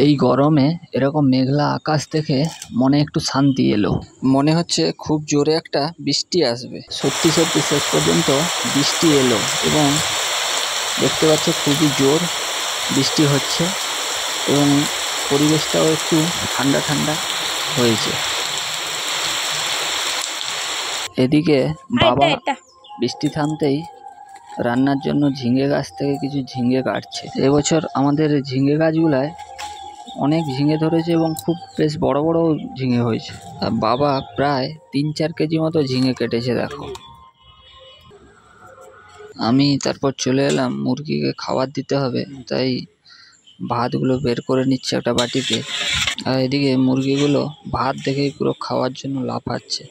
এই গরমে এরকম মেঘলা আকাশ দেখে মনে একটু শান্তি এলো। মনে হচ্ছে খুব জোরে একটা বৃষ্টি আসবে। সত্যি সত্যি শেষ পর্যন্ত বৃষ্টি এলো এবং দেখতে পাচ্ছ খুবই জোর বৃষ্টি হচ্ছে এবং পরিবেশটাও একটু ঠান্ডা ঠান্ডা হয়েছে। এদিকে বাবা বৃষ্টি থামতেই রান্নার জন্য ঝিঙে গাছ থেকে কিছু ঝিঙে কাটছে। এবছর আমাদের ঝিঙে গাছগুলায় অনেক ঝিঙে ধরেছে এবং খুব বেশ বড় বড় ঝিঙে হয়েছে। আর বাবা প্রায় 3-4 কেজি মতো ঝিঙে কেটেছে দেখো। আমি তারপর চলে এলাম, মুরগিকে খাবার দিতে হবে তাই ভাতগুলো বের করে নিচ্ছে একটা বাটিতে। আর এদিকে মুরগিগুলো ভাত দেখেই পুরো খাওয়ার জন্য লাফাচ্ছে।